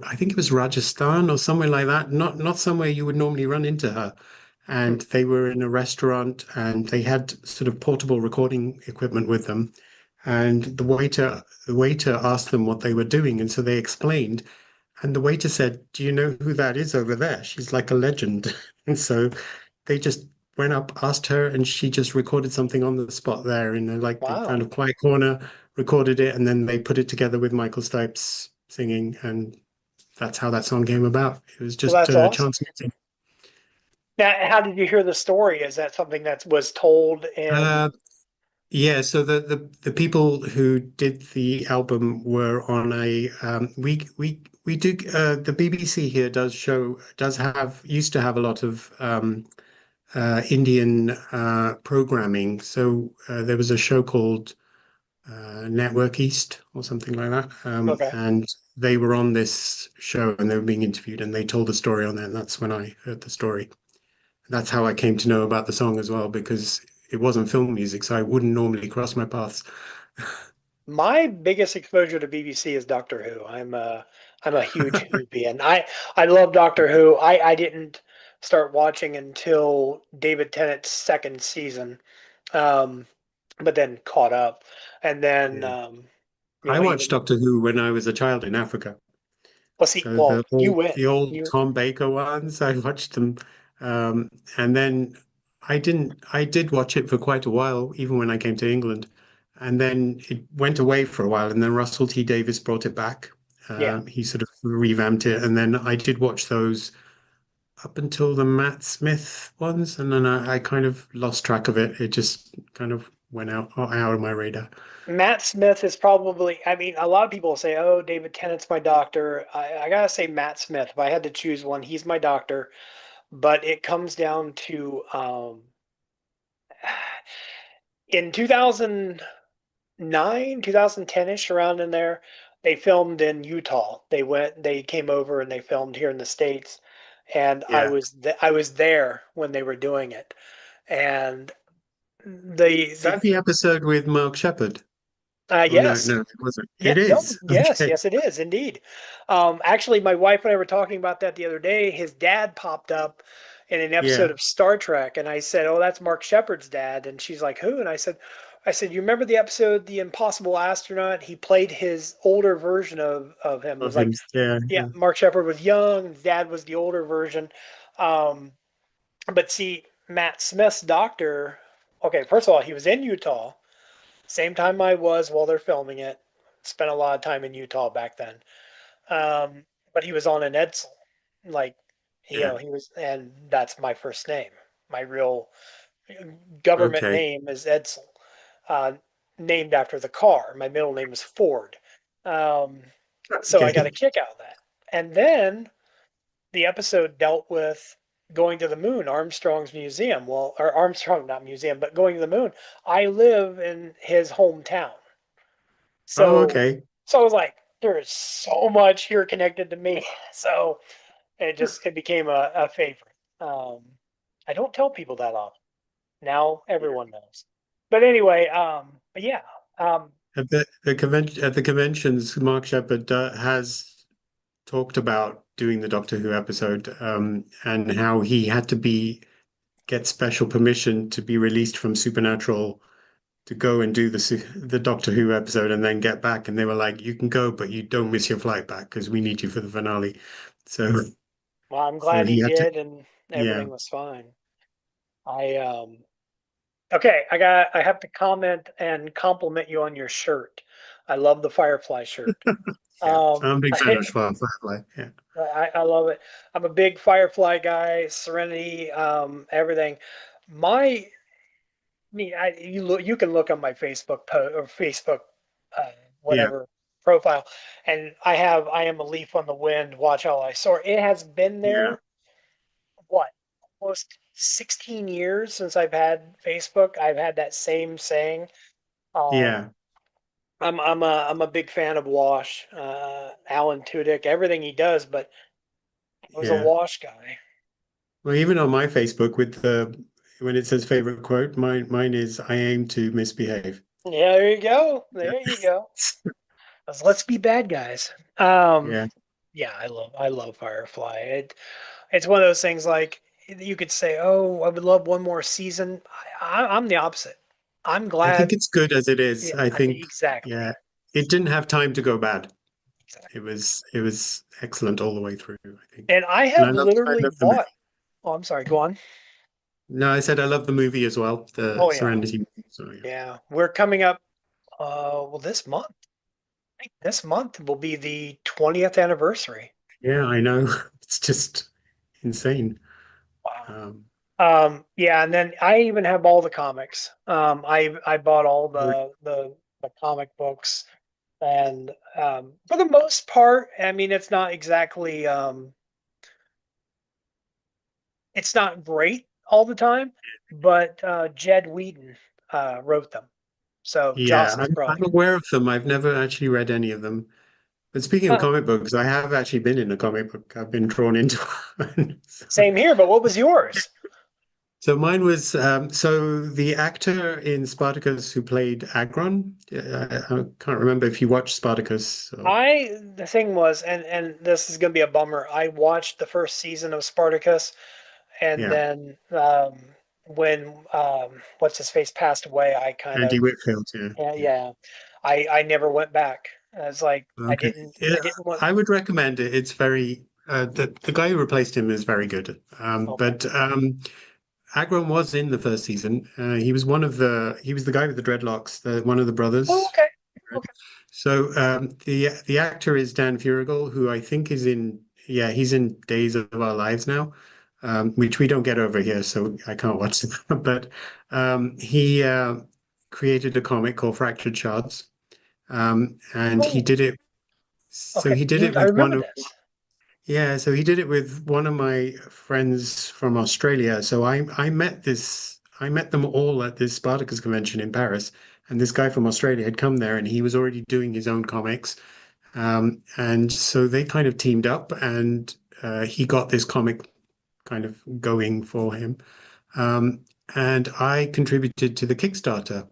I think it was Rajasthan or somewhere like that. Not somewhere you would normally run into her. hmm, And they were in a restaurant and they had sort of portable recording equipment with them. And the waiter asked them what they were doing, and so they explained. And the waiter said, "Do you know who that is over there? She's like a legend." And so they just went up, asked her, and she just recorded something on the spot there in like the kind wow, of quiet corner, recorded it, and then they put it together with Michael Stipe's singing, and that's how that song came about. It was well, just that's awesome. chance music. Now, how did you hear the story? Is that something that was told Uh, in? Yeah, so the people who did the album were on a we do the BBC here does have used to have a lot of Indian programming. So there was a show called Network East or something like that, Okay. and they were on this show and they were being interviewed and they told the story on there, and that's when I heard the story. That's how I came to know about the song as well, because it wasn't film music, so I wouldn't normally cross my paths. My biggest exposure to BBC is Doctor Who. I'm a huge Whovian. I love Doctor Who. I didn't start watching until David Tennant's second season, um, but then caught up, and then Yeah. you I know watched even Doctor Who when I was a child in Africa. well see So well you win the old you Tom Baker ones, I watched them. And then I did watch it for quite a while, even when I came to England. And then it went away for a while, and then Russell T Davies brought it back. yeah. He sort of revamped it, and then I did watch those up until the Matt Smith ones, and then I kind of lost track of it. It just kind of went out of my radar. Matt Smith is probably, I mean, a lot of people say, oh, David Tennant's my doctor. I gotta say Matt Smith. If I had to choose one, he's my doctor. But it comes down to in 2009, 2010-ish, around in there, they filmed in Utah. They came over and they filmed here in the States. And Yeah. I was there when they were doing it. And Is the that the episode with Mark Shepard? Oh no, yes. no, it wasn't. Yeah, It no, is. yes, Okay. yes, it is indeed. Actually, my wife and I were talking about that the other day. His dad popped up in an episode Yeah. of Star Trek, and I said, "Oh, that's Mark Shepard's dad." And she's like, "Who?" And I said, "You remember the episode, The Impossible Astronaut? He played his older version of him. It was Of like, him. Yeah, yeah, yeah. Mark Shepard was young, his dad was the older version." Um, but see, Matt Smith's doctor. Okay, first of all, he was in Utah. Same time I was while they're filming it. Spent a lot of time in Utah back then. But he was on an Edsel. Like, Yeah. he was, and that's my first name. My real government Okay. name is Edsel, uh, named after the car. My middle name is Ford. Um, so I got a Okay. kick out of that. And then the episode dealt with going to the moon, Armstrong's museum. Well, or Armstrong, not museum, but going to the moon. I live in his hometown. Oh, So, okay. so I was like, there is so much here connected to me. So it became a favorite. Um, I don't tell people that often. Now Yeah. everyone knows. But anyway, but yeah, um, At the conventions, Mark Shepard has talked about doing the Doctor Who episode, and how he had to be get special permission to be released from Supernatural to go and do the Doctor Who episode and then get back. And they were like, "You can go, but you don't miss your flight back because we need you for the finale." So, well, I'm so glad he he had to. did, and Yeah, everything was fine. I okay, I have to comment and compliment you on your shirt. I love the Firefly shirt. yeah. I'm a big fan I, of Firefly. Yeah, I love it. I'm a big Firefly guy, Serenity, everything. My mean, you can look on my Facebook or Facebook uh, yeah, whatever profile, and I am a leaf on the wind. Watch how I soar. It has been yeah, there what almost 16 years since I've had Facebook. I've had that same saying. Um, yeah, I'm a big fan of Wash, Alan Tudyk, everything he does, but I was a yeah. Wash guy. Well, even on my Facebook, with the when it says favorite quote, mine is "I aim to misbehave." Yeah, there you go. Yeah, There you go. Let's be bad guys. yeah. Yeah, I love Firefly. It's one of those things like you could say, "Oh, I would love one more season." I'm the opposite. I'm I think glad. it's good as it is. Yeah, I think, exactly. yeah, it didn't have time to go bad. Exactly. It was excellent all the way through, I think. And I And have I literally love the movie. bought. Oh, I'm sorry. Go on. No, I said I love the movie as well, the Oh yeah, Serenity movie. So yeah. yeah. We're coming up. Well, this month. I think this month will be the 20th anniversary. Yeah, I know. It's just insane. Wow. Um, Yeah, and then I even have all the comics. I bought all the comic books, and for the most part, I mean, it's not great all the time, but Jed Whedon wrote them, so Yeah, Joss's I'm brother. aware of them. I've never actually read any of them. But speaking of Huh, comic books, I have actually been in a comic book. I've been drawn into one. same here, but what was yours? So mine was so the actor in Spartacus who played Agron. I can't remember if you watched Spartacus. Or, The thing was, and this is gonna be a bummer. I watched the first season of Spartacus, and yeah, then when what's his face passed away, I kind Andy of Whitfield. Yeah, yeah, yeah. yeah. I never went back. I was like Okay, yeah, I didn't want. I would recommend it. It's very the guy who replaced him is very good. Okay. But Agron was in the first season. He was the guy with the dreadlocks, one of the Oh, brothers. okay. Okay. So the actor is Dan Furigel, who I think is in yeah he's in Days of Our Lives now, which we don't get over here, so I can't watch it. But he created a comic called Fractured Shards, and he Oh, did it. So okay. he did it I with remember this. yeah, so he did it with one of my friends from Australia. So I met them all at this Spartacus convention in Paris, and this guy from Australia had come there, and he was already doing his own comics, and so they kind of teamed up, and he got this comic kind of going for him, um, and I contributed to the Kickstarter.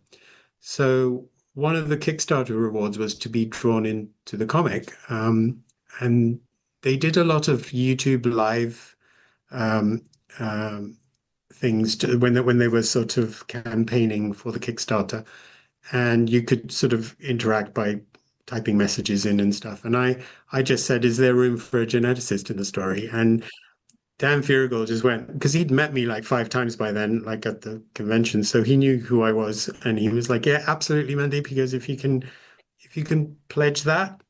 So one of the Kickstarter rewards was to be drawn into the comic. And they did a lot of YouTube live um, um, things when they were sort of campaigning for the Kickstarter, and you could sort of interact by typing messages in and stuff. And I just said, "Is there room for a geneticist in the story?" And Dan Furigel just went because he'd met me like 5 times by then, like at the convention, so he knew who I was, and he was like, "Yeah, absolutely, Mandeep." He goes, if you can pledge that,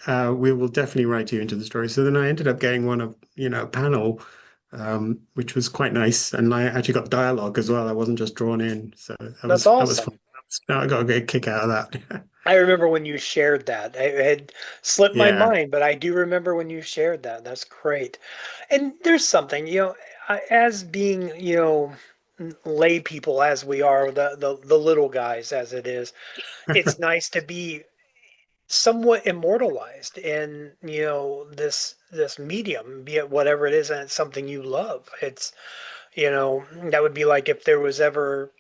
we will definitely write you into the story." So then I ended up getting one of a panel, which was quite nice, and I actually got dialogue as well. I wasn't just drawn in, so That's that was awesome. fun. I got a great kick out of that. I remember when you shared that. It had slipped my Yeah. mind, but I do remember when you shared that. That's great. And there's something, as being, lay people as we are, the little guys as it is, it's nice to be somewhat immortalized in, this medium, be it whatever it is, and it's something you love. That would be like if there was ever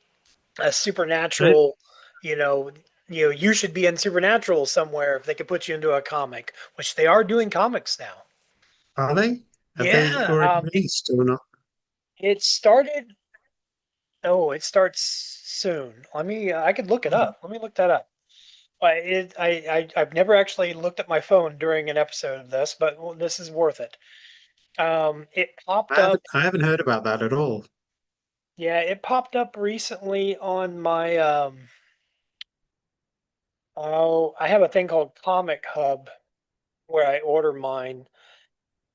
a I- supernatural, you know, you should be in Supernatural somewhere if they could put you into a comic, which they are doing comics now. Are they? Have they Yeah, already released or not? it started. Oh, it starts soon. I could look it up. Let me look that up. I've never actually looked at my phone during an episode of this, but this is worth it. It popped up. I haven't heard about that at all. Yeah, it popped up recently on my oh, I have a thing called Comic Hub where I order mine.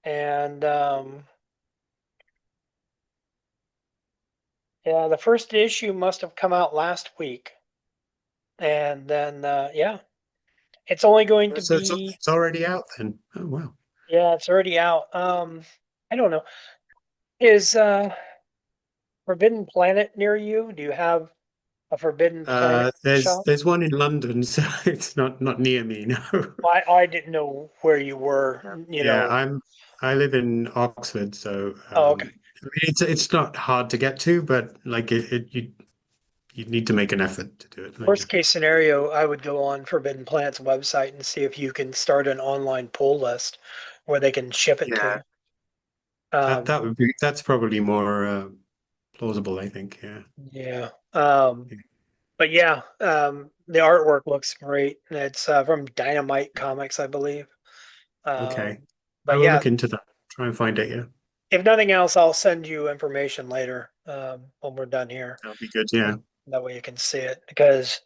And yeah, the first issue must have come out last week. And then yeah, it's only going to So be it's already out then. Oh wow. yeah, it's already out. I don't know. Is Forbidden Planet near you? Do you have a Forbidden Planet shop? There's one in London, so it's not near me, no. I didn't know where you were, you Yeah, know. I live in Oxford, so Oh, okay. I mean, it's not hard to get to, but like you need to make an effort to do it. Like, Worst case scenario, I would go on Forbidden Planet's website and see if you can start an online pull list where they can ship it to yeah, you. Um, that's probably more plausible, I think. Yeah. yeah. But yeah, the artwork looks great. It's from Dynamite Comics, I believe. Okay. Um, I but will yeah, look into that. Try and find it. Yeah, if nothing else, I'll send you information later when we're done here. that'll be good. Yeah. That way you can see it because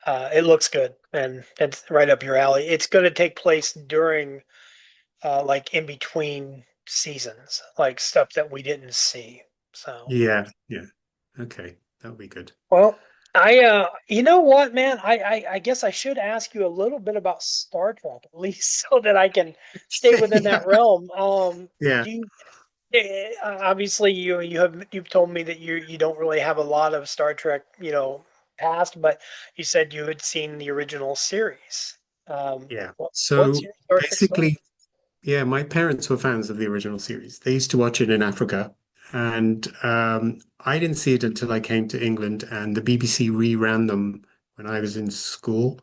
it looks good and it's right up your alley. It's going to take place during like in between seasons, like stuff that we didn't see. So. Yeah, yeah. Okay, that would be good. Well, you know what, man? I guess I should ask you a little bit about Star Trek, at least so that I can stay within Yeah, that realm. yeah. Do you, obviously you've told me that you don't really have a lot of Star Trek, past, but you said you had seen the original series. Yeah. What's So your Star Trek story? basically, yeah, my parents were fans of the original series. They used to watch it in Africa, and I didn't see it until I came to England, and the BBC reran them when I was in school.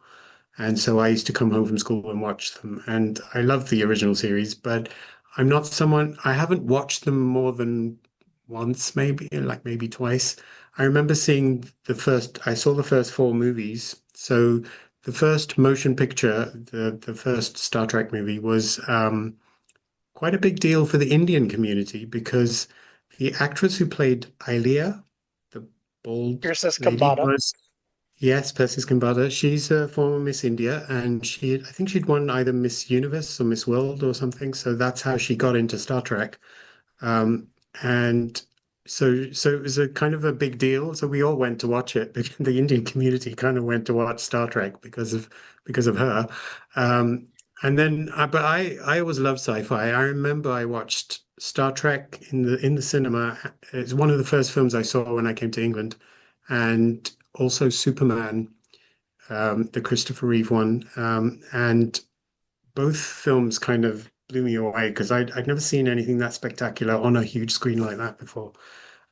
And so I used to come home from school and watch them. And I love the original series, but I'm not someone, I haven't watched them more than once, maybe, like maybe twice. I remember seeing I saw the first four movies. So the first motion picture, the first Star Trek movie was quite a big deal for the Indian community because the actress who played Ilea, the bald Ursus lady, Kambata. was yes, Persis Kambata. She's a former Miss India, and I think she'd won either Miss Universe or Miss World or something. So that's how she got into Star Trek. Um, and so it was a kind of a big deal. So we all went to watch it. The Indian community kind of went to watch Star Trek because of her. Um, and then, but I always loved sci-fi. I remember I watched Star Trek in the cinema. It's one of the first films I saw when I came to England, and also Superman, the Christopher Reeve one. And both films kind of blew me away because I'd never seen anything that spectacular on a huge screen like that before.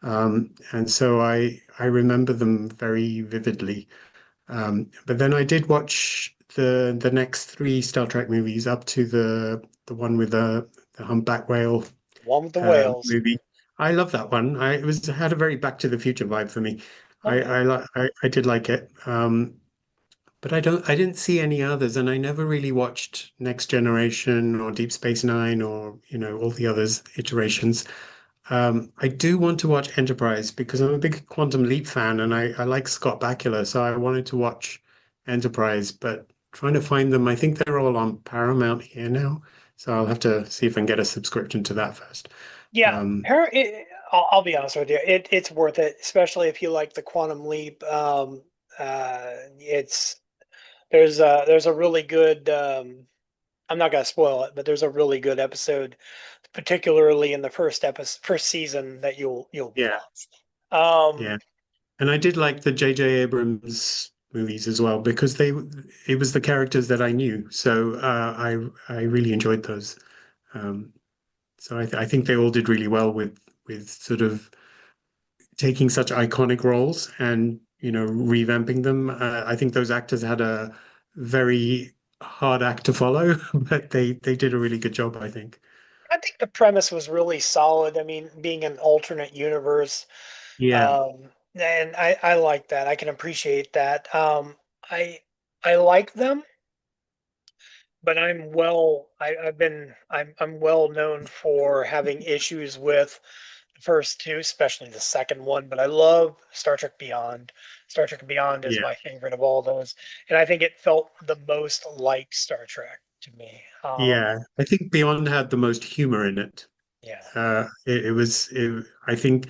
And so I remember them very vividly. But then I did watch the next three Star Trek movies up to the one with the humpback whale One with the whales. movie. I love that one. It was had a very Back to the Future vibe for me. Okay. I did like it. But I didn't see any others, and I never really watched Next Generation or Deep Space Nine or, all the others iterations. I do want to watch Enterprise because I'm a big Quantum Leap fan and I like Scott Bakula, so I wanted to watch Enterprise, but trying to find them, I think they're all on Paramount here now. So I'll have to see if I can get a subscription to that first. Yeah, Um, I'll be honest with you. It's worth it, especially if you like the Quantum Leap. It's there's a really good. I'm not gonna spoil it, but there's a really good episode, particularly in the first season that you'll yeah, love. Um, yeah. And I did like the J.J. Abrams movies as well because it was the characters that I knew. So I really enjoyed those. Um, so I think they all did really well with sort of taking such iconic roles and revamping them. I think those actors had a very hard act to follow, but they did a really good job, I think. I think the premise was really solid. I mean, being an alternate universe, Yeah, and I like that. I can appreciate that. I I like them, but I'm well known for having issues with the first two, especially the second one. But I love Star Trek Beyond. Star Trek Beyond is yeah, my favorite of all those, and I think it felt the most like Star Trek to me. yeah. I think Beyond had the most humor in it. Yeah. I think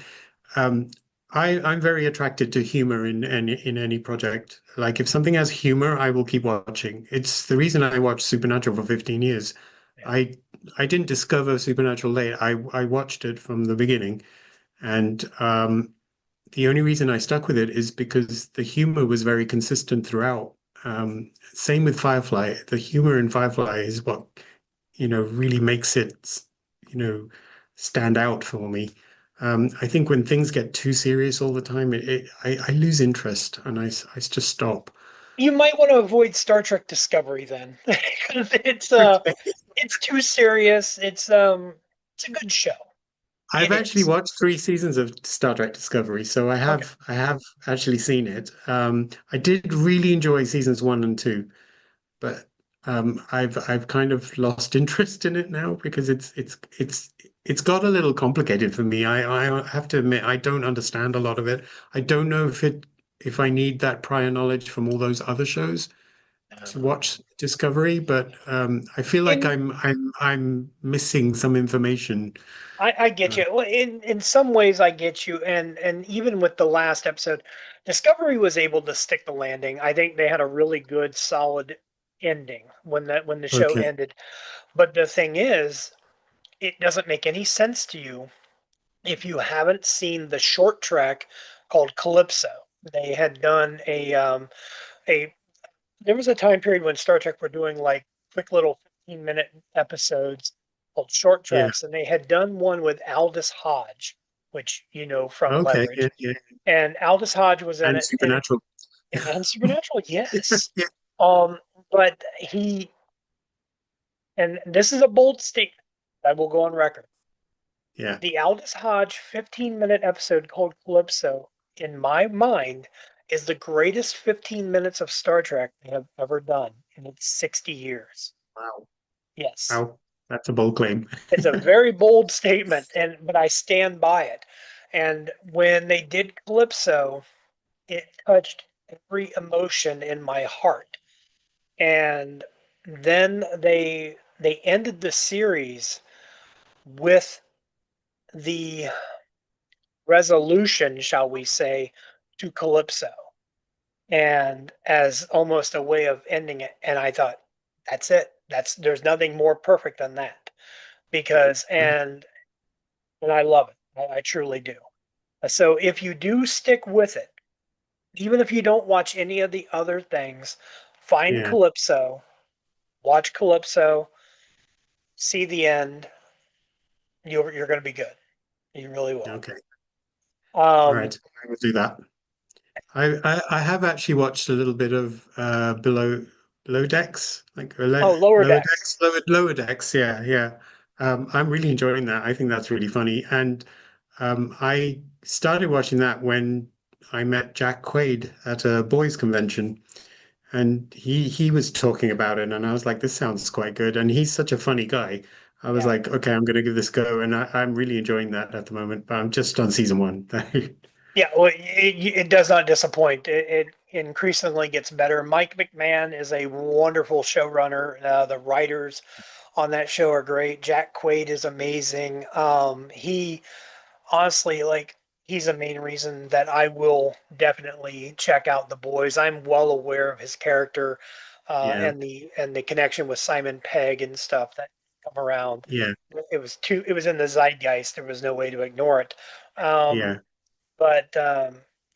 um, I'm very attracted to humor in any project. Like if something has humor, I will keep watching. It's the reason I watched Supernatural for 15 years. Yeah. I I didn't discover Supernatural late. I watched it from the beginning, and the only reason I stuck with it is because the humor was very consistent throughout. Same with Firefly. The humor in Firefly is what really makes it, you know, stand out for me. I think when things get too serious all the time, I lose interest and I just stop. You might want to avoid Star Trek Discovery then, because it's too serious. It's a good show. I've It actually is. watched three seasons of Star Trek Discovery, so Okay. I have actually seen it. I did really enjoy seasons one and two, but I've kind of lost interest in it now because it's got a little complicated for me. I have to admit I don't understand a lot of it. I don't know if I need that prior knowledge from all those other shows. to watch Discovery, but I feel like In I'm missing some information. I get Uh, you. Well, in some ways, I get you, and even with the last episode, Discovery was able to stick the landing. I think they had a really good, solid ending when the show okay, ended. But the thing is, it doesn't make any sense to you if you haven't seen the short track called Calypso. They had done a there was a time period when Star Trek were doing like quick little 15-minute episodes called short yeah, tracks, and they had done one with Aldous Hodge, which you know from okay, Leverage. yeah, yeah, And Aldous Hodge was in and it, Supernatural. and Supernatural, yes. Yeah, But he, and this is a bold statement, I will go on record. yeah, The Aldous Hodge 15-minute episode called Calypso, in my mind, is the greatest 15 minutes of Star Trek they have ever done in its 60 years. wow, Yes. wow, that's a bold claim. It's a very bold statement, and but I stand by it. And when they did Calypso, it touched every emotion in my heart. And then they ended the series with the resolution, shall we say, to Calypso, and as almost a way of ending it. And I thought, that's it. That's there's nothing more perfect than that. Because and I love it. I truly do. So if you do stick with it, even if you don't watch any of the other things, find Yeah, Calypso, watch Calypso, see the end. You're going to be good. You really will. okay, all Um, right, I will do that. I have actually watched a little bit of Below Decks, like oh, Lower Lower Decks. Decks, Lower Decks. Yeah, yeah. I'm really enjoying that. I think that's really funny. And I started watching that when I met Jack Quaid at a boys' convention, and he was talking about it, and I was like, this sounds quite good. And he's such a funny guy. I was Yeah. like, okay, I'm going to give this a go, and I'm really enjoying that at the moment. But I'm just on season one. Yeah, well, it does not disappoint. It increasingly gets better. Mike McMahon is a wonderful showrunner. The writers on that show are great. Jack Quaid is amazing. He honestly, like, he's the main reason that I will definitely check out The Boys. I'm well aware of his character, Yeah, and the connection with Simon Pegg and stuff that come around. yeah, It was in the zeitgeist. There was no way to ignore it. yeah. But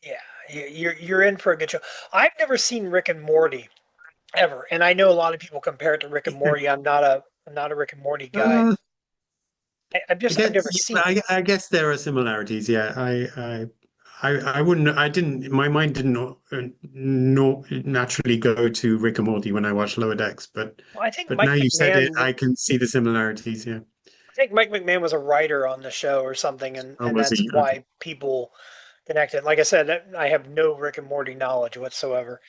yeah, you're in for a good show. I've never seen Rick and Morty ever, and I know a lot of people compare it to Rick and Morty. I'm not a Rick and Morty guy. Uh, I've never seen it. I guess there are similarities. Yeah, I wouldn't. I didn't. My mind didn't no, naturally go to Rick and Morty when I watched Lower Decks, Well, I think but now Mike you said it, McMahon. I can see the similarities. Yeah. I think Mike McMahon was a writer on the show or something, Oh, and was that's he? Okay. why people connected. Like I said, I have no Rick and Morty knowledge whatsoever,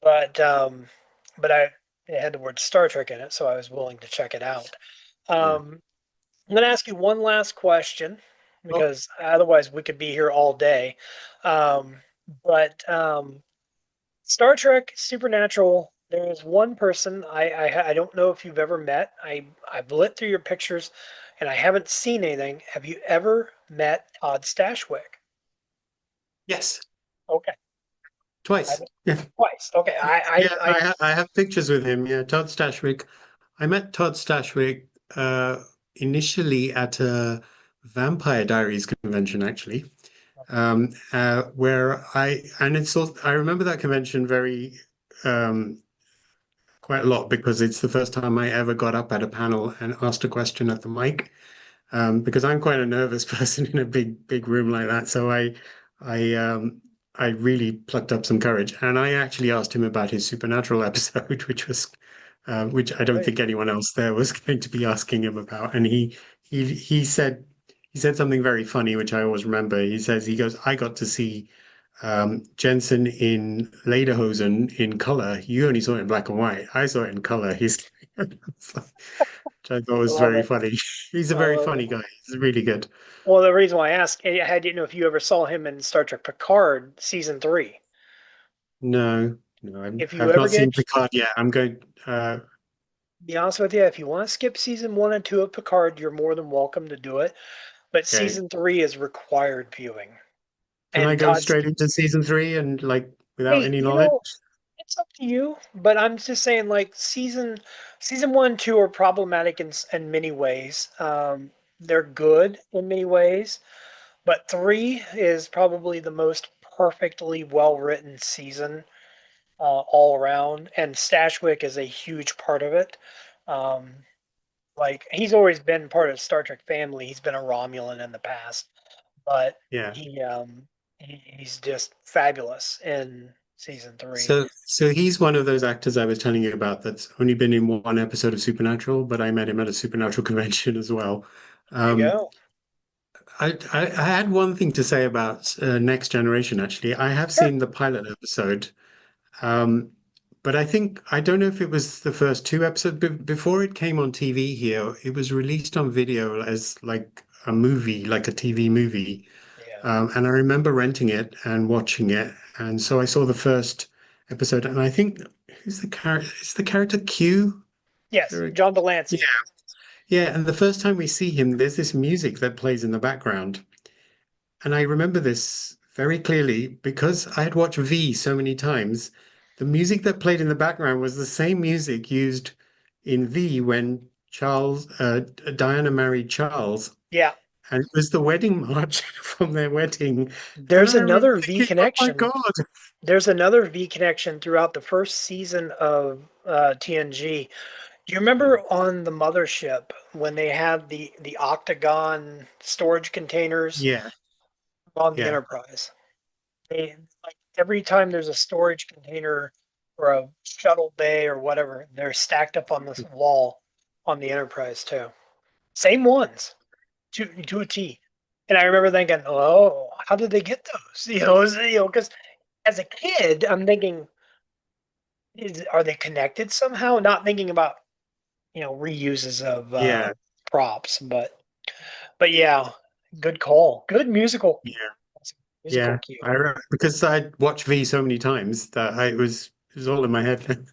but it had the word Star Trek in it, so I was willing to check it out. Yeah. Um, I'm going to ask you one last question Oh, because otherwise we could be here all day. Um, but Star Trek Supernatural, there is one person I don't know if you've ever met. I've lit through your pictures and I haven't seen anything. Have you ever met Todd Stashwick? yes, Okay, twice. I've Yeah. twice. Okay, Yeah, I have pictures with him. Yeah, Todd Stashwick. I met Todd Stashwick initially at a Vampire Diaries convention, actually. Where and it's all, I remember that convention very um, quite a lot because it's the first time I ever got up at a panel and asked a question at the mic. Because I'm quite a nervous person in a big room like that. So I I really plucked up some courage, and I actually asked him about his Supernatural episode, which I don't Right. think anyone else there was going to be asking him about. And he said something very funny, which I always remember. He goes, I got to see Jensen in Lederhosen in color. You only saw it in black and white. I saw it in color. Which I thought I was love very it. funny. He's a I very love funny it. guy. He's really good. Well, the reason why I asked, I didn't know if you ever saw him in Star Trek Picard season 3. No. No, If you I've ever not seen get, Picard yet. I'm going. be honest with you, if you want to skip season 1 and 2 of Picard, you're more than welcome to do it. But Okay. season 3 is required viewing. Can I And go Todd's, straight into season three and like without hey, any knowledge? it's up to you. But I'm just saying, like season 1 and 2 are problematic in many ways. They're good in many ways, but 3 is probably the most perfectly well written season all around, and Stashwick is a huge part of it. Um, like he's always been part of the Star Trek family. He's been a Romulan in the past, but Yeah. he's just fabulous in season 3. So he's one of those actors I was telling you about that's only been in one episode of Supernatural, but I met him at a Supernatural convention as well. There you Um, go. I had one thing to say about Next Generation, actually. I have Sure. seen the pilot episode, um, but I don't know if it was the first two episodes. Before it came on TV here, it was released on video as like a movie, like a TV movie. Yeah. And I remember renting it and watching it. And so I saw the first episode, and I think who's the character? Is the character Q? Yes, Eric? John Yeah, Delancey. yeah. And the first time we see him, there's this music that plays in the background. And I remember this very clearly because I had watched V so many times. The music that played in the background was the same music used in V when Diana married Charles. Yeah. And it was the wedding march from their wedding. And There's I remember another V thinking, oh my connection. God. There's another V connection throughout the first season of TNG. Do you Yeah, remember on the mothership when they had the octagon storage containers yeah, on the yeah. Enterprise? They like every time there's a storage container or a shuttle bay or whatever, they're stacked up on this wall on the Enterprise too. Same ones to a T. And I remember thinking, oh, how did they get those? Because as a kid, I'm thinking, are they connected somehow? Not thinking about reuses of Yeah, props, but yeah, good call, good yeah, musical yeah. cue. Because I'd watched V so many times that it was all in my head.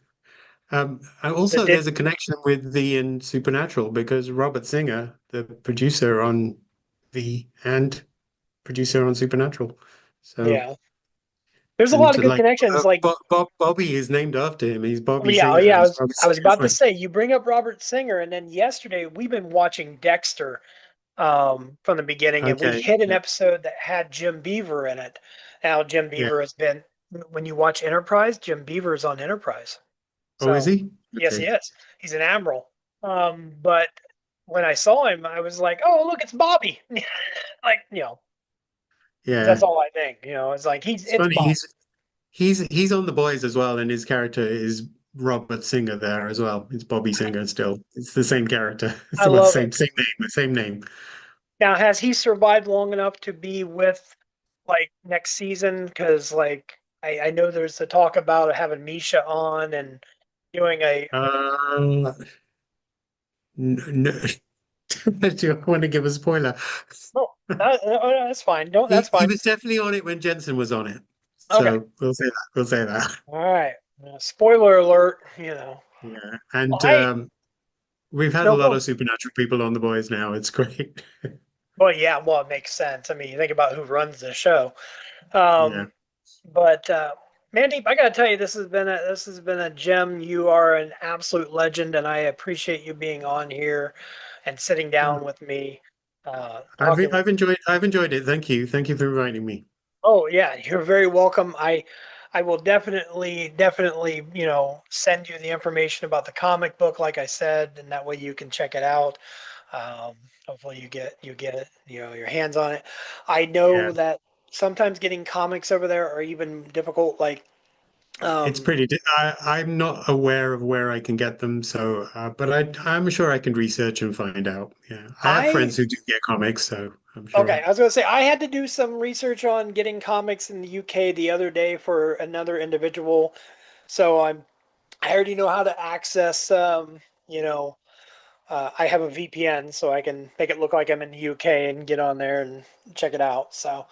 And So also, did there's a connection with V and Supernatural because Robert Singer, the producer on V and producer on Supernatural. So, yeah. There's a lot and of good like connections. Like, Bobby is named after him. He's oh Bobby yeah, oh Singer. yeah. It's Bobby I was Singer's about to friend. say you bring up Robert Singer, and then yesterday we've been watching Dexter from the beginning, and we Okay. hit an Yeah. episode that had Jim Beaver in it. Now Jim Yeah. Beaver has been when you watch Enterprise, Jim Beaver is on Enterprise. Oh, is So he? yes, he Okay. is. He's an admiral. But when I saw him, I was like, oh look, it's Bobby. Like 'cause that's Yeah. all I think. It's like It's it's funny. Bob. He's on The Boys as well, and his character is Robert Singer there as well. It's Bobby Singer still. It's the same character. It's I the love it. same name, same name. Now, has he survived long enough to be with like next season? Because like I know there's the talk about having Misha on and doing a. Uh, no, do you want to give a spoiler? Oh, that's fine. Don't That's He fine. was definitely on it when Jensen was on it. Okay. So we'll say that. We'll say that. All right. Spoiler alert. Yeah. And I we've had a no lot go. of supernatural people on The Boys now. It's great. Well, yeah. Well, it makes sense. I mean, you think about who runs the show. Yeah. Um, but Mandeep, I gotta tell you, this has been a gem. You are an absolute legend, and I appreciate you being on here and sitting down with me, talking with. I've enjoyed it. Thank you. Thank you for inviting me. Oh yeah, you're very welcome. I will definitely send you the information about the comic book, like I said, and that way you can check it out. Um, hopefully you get it, your hands on it. I Yeah. know that sometimes getting comics over there are even difficult. Like, It's um, I'm not aware of where I can get them, so but I'm sure I can research and find out. Yeah, I have I friends who do get comics, so I'm okay, sure. I was gonna say I had to do some research on getting comics in the UK the other day for another individual. So I already know how to access. You know, I have a VPN, so I can make it look like I'm in the UK and get on there and check it out. So,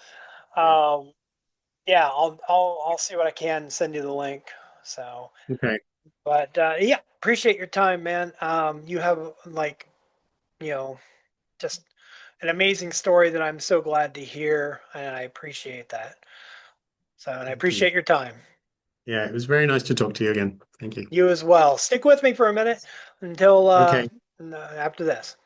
Yeah, um, yeah, I'll see what I can and send you the link. So, Okay. but yeah, appreciate your time, man. You have like, you know, just an amazing story that I'm so glad to hear, and I appreciate that. So, and I Thank you. appreciate your time. Yeah, it was very nice to talk to you again. Thank you. You as well. Stick with me for a minute until Okay. after this.